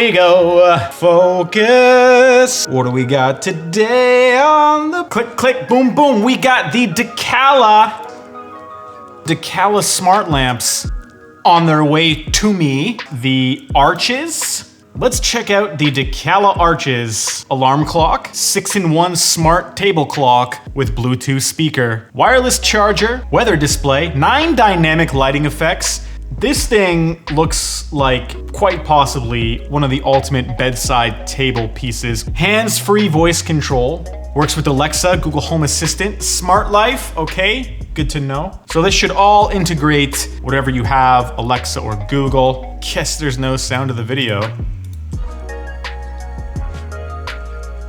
we go. Focus. What do we got today on the click, click, boom, boom? We got the Dekala smart lamps on their way to me. The Arches. Let's check out the Dekala Arches alarm clock, 6-in-1 smart table clock with Bluetooth speaker, wireless charger, weather display, 9 dynamic lighting effects. This thing looks like quite possibly one of the ultimate bedside table pieces. Hands-free voice control, works with Alexa, Google Home Assistant, Smart Life, okay, good to know. So this should all integrate whatever you have, Alexa or Google. Guess there's no sound of the video.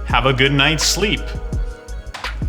Have a good night's sleep.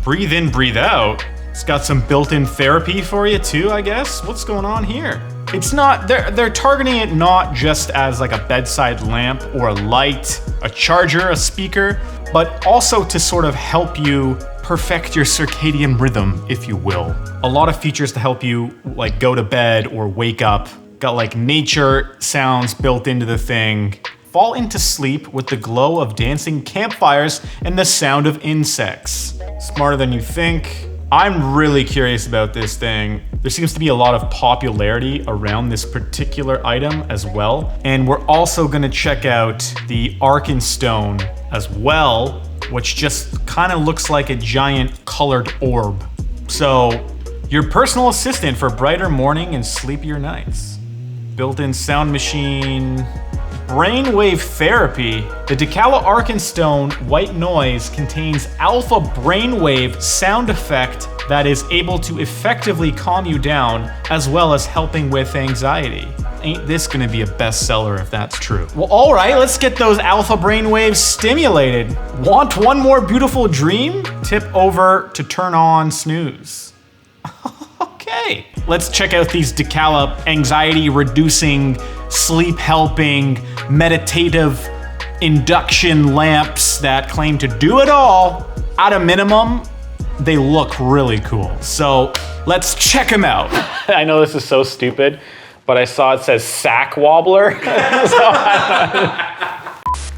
Breathe in, breathe out. It's got some built-in therapy for you too, I guess. What's going on here? It's not, they're targeting it not just as like a bedside lamp or a light, a charger, a speaker, but also to sort of help you perfect your circadian rhythm, if you will. A lot of features to help you like go to bed or wake up. Got like nature sounds built into the thing. Fall into sleep with the glow of dancing campfires and the sound of insects. Smarter than you think. I'm really curious about this thing. There seems to be a lot of popularity around this particular item as well. And we're also gonna check out the ARKENSTONE as well, which just kind of looks like a giant colored orb. So, your personal assistant for brighter morning and sleepier nights. Built-in sound machine, brainwave therapy. The Dekala ARKENSTONE white noise contains alpha brainwave sound effect that is able to effectively calm you down as well as helping with anxiety. Ain't this gonna be a bestseller if that's true? Well, all right, let's get those alpha brainwaves stimulated. Want one more beautiful dream? Tip over to turn on Snooze. Okay. Let's check out these Dekala anxiety reducing, sleep helping, meditative induction lamps that claim to do it all. At a minimum, they look really cool. So let's check them out. I know this is so stupid, but I saw it says sack wobbler.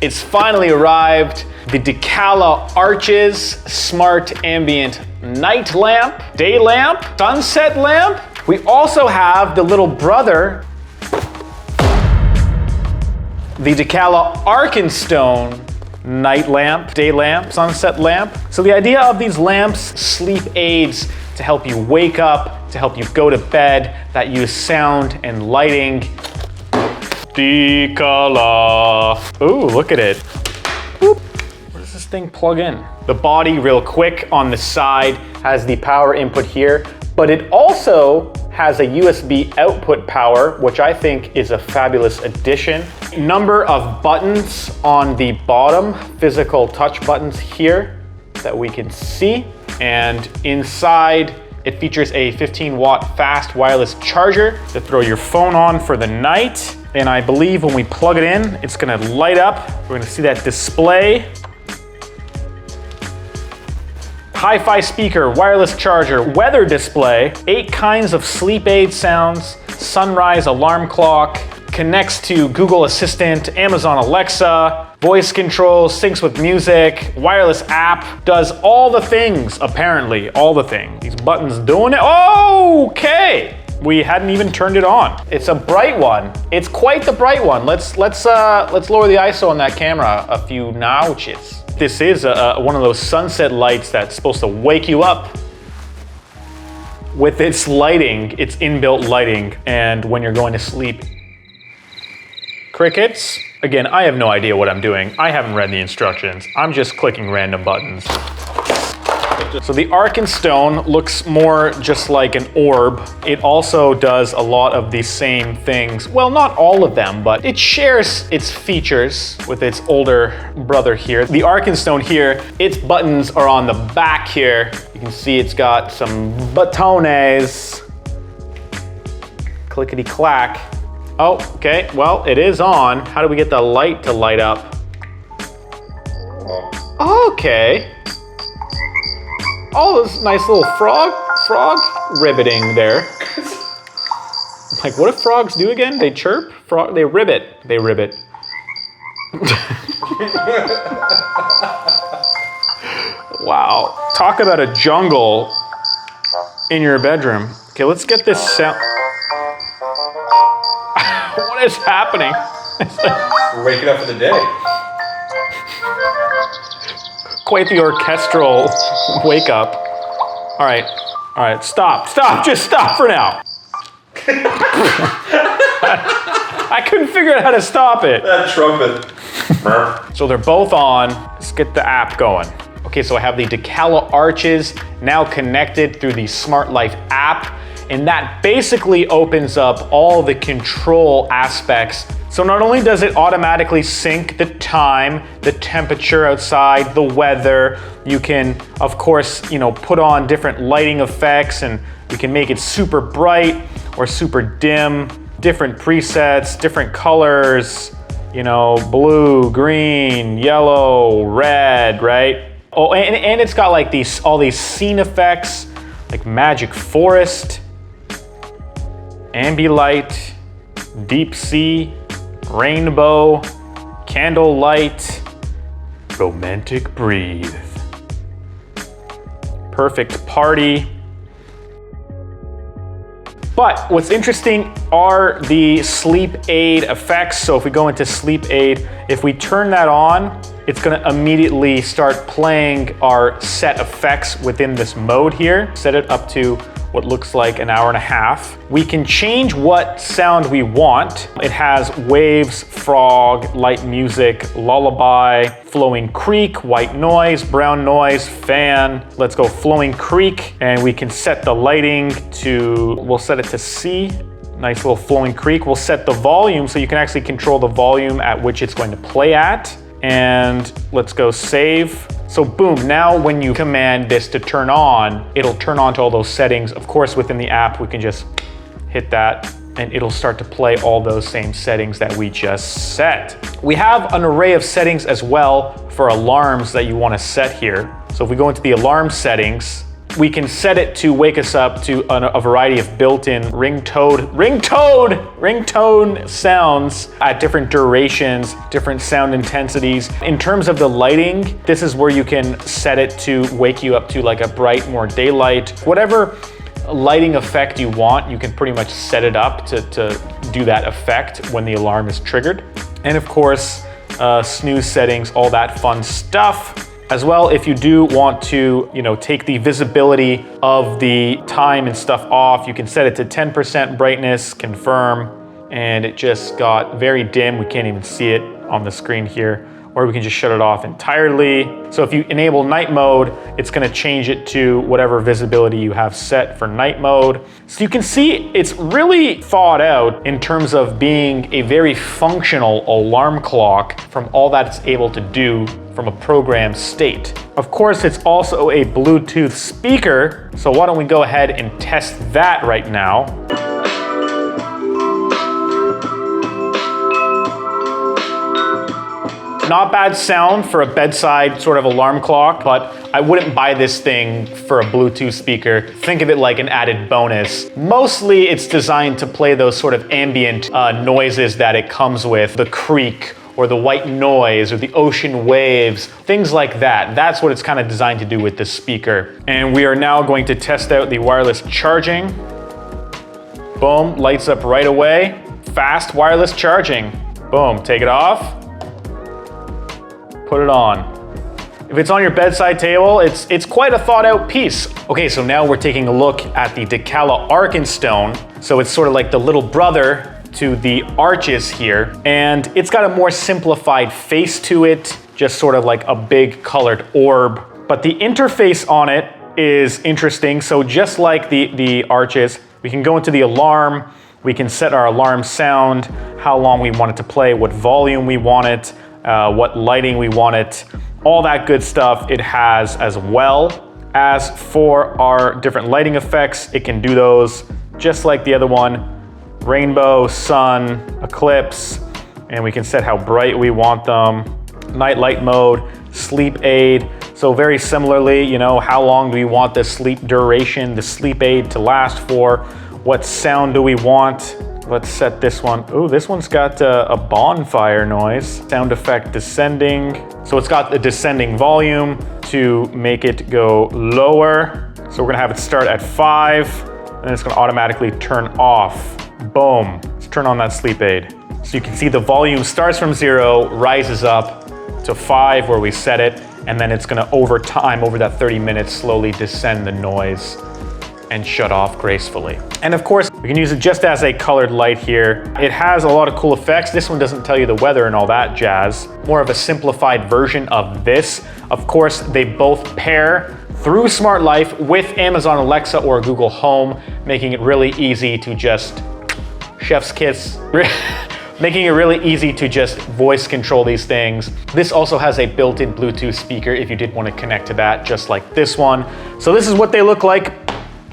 It's finally arrived. The Dekala Arches Smart Ambient Night Lamp, Day Lamp, Sunset Lamp. We also have the little brother, the Dekala ARKENSTONE Night Lamp, Day Lamp, Sunset Lamp. So the idea of these lamps, sleep aids to help you wake up, to help you go to bed, that use sound and lighting. Dekala. Ooh, look at it. Boop. Where does this thing plug in? The body, real quick, on the side has the power input here, but it also has a USB output power, which I think is a fabulous addition. Number of buttons on the bottom, physical touch buttons here that we can see. And inside, it features a 15-watt fast wireless charger to throw your phone on for the night. And I believe when we plug it in, it's gonna light up. We're gonna see that display. Hi-fi speaker, wireless charger, weather display, 8 kinds of sleep aid sounds, sunrise alarm clock, connects to Google Assistant, Amazon Alexa, voice control, syncs with music, wireless app, does all the things, apparently, all the things. These buttons doing it, okay! We hadn't even turned it on. It's a bright one. It's quite the bright one. Let's lower the ISO on that camera a few notches. This is one of those sunset lights that's supposed to wake you up with its lighting, its inbuilt lighting, and when you're going to sleep. Crickets. Again, I have no idea what I'm doing. I haven't read the instructions. I'm just clicking random buttons. So the ARKENSTONE looks more just like an orb. It also does a lot of the same things. Well, not all of them, but it shares its features with its older brother here. The ARKENSTONE here, its buttons are on the back here. You can see it's got some botones. Clickety clack. Oh, okay, well, it is on. How do we get the light to light up? Okay. Oh, this nice little frog ribbiting there. Like, what do frogs do again? They chirp? They ribbit. They ribbit. Wow, talk about a jungle in your bedroom. Okay, let's get this sound. What is happening? We're waking up for the day. Quite the orchestral wake up. All right, stop, just stop for now. I couldn't figure out how to stop it. That trumpet. So they're both on. Let's get the app going. Okay, so I have the Dekala Arches now connected through the Smart Life app, and that basically opens up all the control aspects. So not only does it automatically sync the time, the temperature outside, the weather, you can, of course, put on different lighting effects, and you can make it super bright or super dim, different presets, different colors, blue, green, yellow, red, right? Oh, and it's got like all these scene effects, like magic forest, ambilight, deep sea, rainbow, candlelight, romantic breathe, perfect party. But what's interesting are the sleep aid effects. So if we go into sleep aid, if we turn that on, it's gonna immediately start playing our set effects within this mode here. Set it up to what looks like an hour and a half. We can change what sound we want. It has waves, frog, light music, lullaby, flowing creek, white noise, brown noise, fan. Let's go flowing creek, and we can set the lighting to, we'll set it to C. Nice little flowing creek. We'll set the volume so you can actually control the volume at which it's going to play at. And let's go save. So boom, now when you command this to turn on, it'll turn on to all those settings. Of course, within the app, we can just hit that and it'll start to play all those same settings that we just set. We have an array of settings as well for alarms that you want to set here. So if we go into the alarm settings, we can set it to wake us up to a variety of built-in ringtone sounds at different durations, different sound intensities. In terms of the lighting, this is where you can set it to wake you up to like a bright, more daylight. Whatever lighting effect you want, you can pretty much set it up to do that effect when the alarm is triggered. And of course, snooze settings, all that fun stuff. As well, if you do want to, take the visibility of the time and stuff off, you can set it to 10% brightness, confirm, and it just got very dim. We can't even see it on the screen here, or we can just shut it off entirely. So if you enable night mode, it's gonna change it to whatever visibility you have set for night mode. So you can see it's really thought out in terms of being a very functional alarm clock from all that it's able to do from a programmed state. Of course, it's also a Bluetooth speaker, so why don't we go ahead and test that right now. Not bad sound for a bedside sort of alarm clock, but I wouldn't buy this thing for a Bluetooth speaker. Think of it like an added bonus. Mostly it's designed to play those sort of ambient noises that it comes with, the creek, or the white noise, or the ocean waves, things like that. That's what it's kind of designed to do with this speaker. And we are now going to test out the wireless charging. Boom, lights up right away. Fast wireless charging. Boom, take it off. Put it on. If it's on your bedside table, it's quite a thought out piece. Okay, so now we're taking a look at the Dekala ARKENSTONE. So it's sort of like the little brother to the Arches here, and it's got a more simplified face to it, just sort of like a big colored orb. But the interface on it is interesting. So just like the Arches, we can go into the alarm, we can set our alarm sound, how long we want it to play, what volume we want it, what lighting we want it, all that good stuff it has as well. As for our different lighting effects, it can do those just like the other one. Rainbow, sun, eclipse, and we can set how bright we want them. Night light mode, sleep aid. So very similarly, how long do we want the sleep duration, the sleep aid to last for? What sound do we want? Let's set this one. Ooh, this one's got a bonfire noise. Sound effect descending. So it's got the descending volume to make it go lower. So we're gonna have it start at 5, and it's gonna automatically turn off. Boom, let's turn on that sleep aid. So you can see the volume starts from 0, rises up to 5 where we set it, and then it's gonna over time, over that 30 minutes, slowly descend the noise and shut off gracefully. And of course, we can use it just as a colored light here. It has a lot of cool effects. This one doesn't tell you the weather and all that jazz. More of a simplified version of this. Of course, they both pair through Smart Life with Amazon Alexa or Google Home, making it really easy to just, chef's kiss, making it really easy to just voice control these things. This also has a built-in Bluetooth speaker if you did want to connect to that, just like this one. So this is what they look like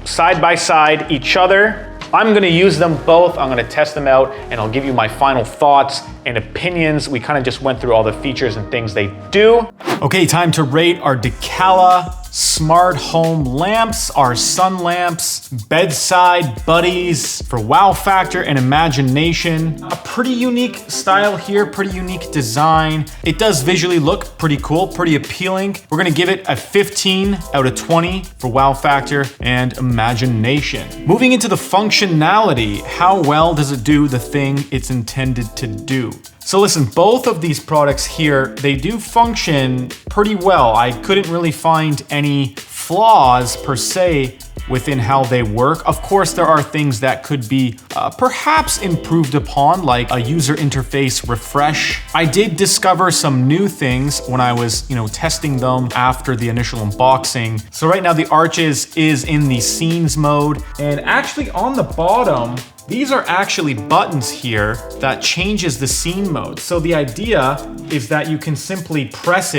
side by side each other. I'm gonna use them both. I'm gonna test them out and I'll give you my final thoughts and opinions. We kind of just went through all the features and things they do. Okay, time to rate our Dekala smart home lamps, our sun lamps, bedside buddies for wow factor and imagination. A pretty unique style here, pretty unique design. It does visually look pretty cool, pretty appealing. We're gonna give it a 15 out of 20 for wow factor and imagination. Moving into the functionality, how well does it do the thing it's intended to do? So listen, both of these products here, they do function pretty well. I couldn't really find any flaws per se within how they work. Of course, there are things that could be perhaps improved upon, like a user interface refresh. I did discover some new things when I was, testing them after the initial unboxing. So right now the Arches is in the scenes mode, and actually on the bottom, these are actually buttons here that changes the scene mode. So the idea is that you can simply press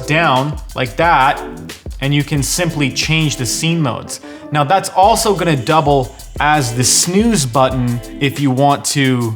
down like that, and you can simply change the scene modes. Now that's also gonna double as the snooze button if you want to,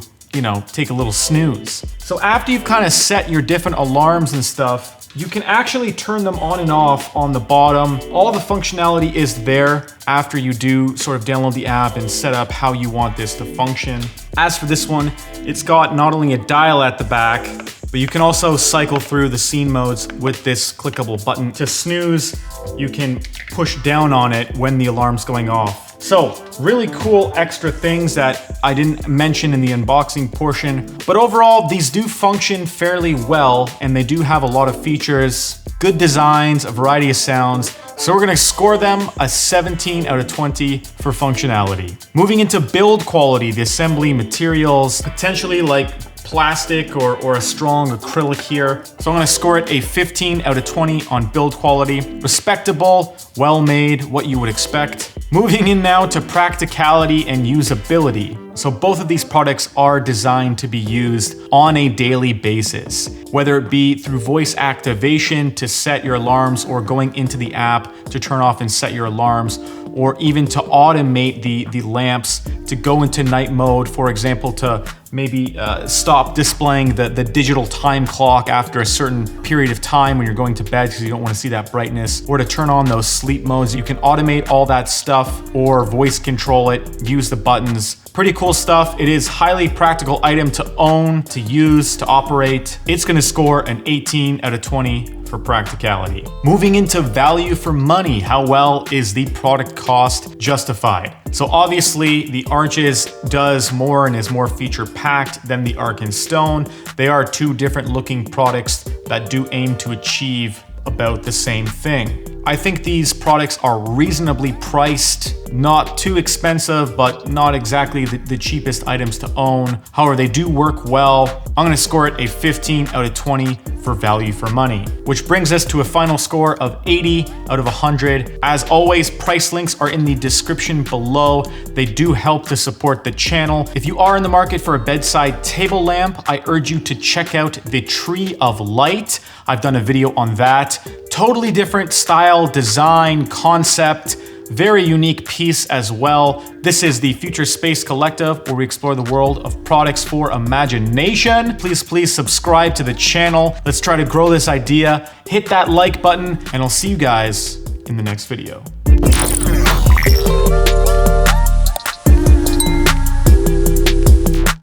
take a little snooze. So after you've kind of set your different alarms and stuff, you can actually turn them on and off on the bottom. All the functionality is there after you do sort of download the app and set up how you want this to function. As for this one, it's got not only a dial at the back, but you can also cycle through the scene modes with this clickable button. To snooze, you can push down on it when the alarm's going off. So really cool extra things that I didn't mention in the unboxing portion, but overall these do function fairly well and they do have a lot of features, good designs, a variety of sounds. So we're gonna score them a 17 out of 20 for functionality. Moving into build quality, the assembly materials, potentially like plastic or a strong acrylic here. So I'm gonna score it a 15 out of 20 on build quality. Respectable, well made, what you would expect. Moving in now to practicality and usability. So both of these products are designed to be used on a daily basis, whether it be through voice activation to set your alarms or going into the app to turn off and set your alarms, or even to automate the lamps to go into night mode, for example, to maybe stop displaying the digital time clock after a certain period of time when you're going to bed because you don't want to see that brightness, or to turn on those sleep modes. You can automate all that stuff or voice control it, use the buttons. Pretty cool stuff. It is highly practical item to own, to use, to operate. It's gonna score an 18 out of 20 for practicality. Moving into value for money, how well is the product cost justified? So obviously the Arches does more and is more feature packed than the ARKENSTONE. They are two different looking products that do aim to achieve about the same thing. I think these products are reasonably priced, not too expensive, but not exactly the cheapest items to own. However, they do work well. I'm gonna score it a 15 out of 20 for value for money, which brings us to a final score of 80 out of 100. As always, price links are in the description below. They do help to support the channel. If you are in the market for a bedside table lamp, I urge you to check out the Tree of Light. I've done a video on that. Totally different style, design, concept, very unique piece as well. This is the Future Space Collective, where we explore the world of products for imagination. Please subscribe to the channel. Let's try to grow this idea. Hit that like button, and I'll see you guys in the next video.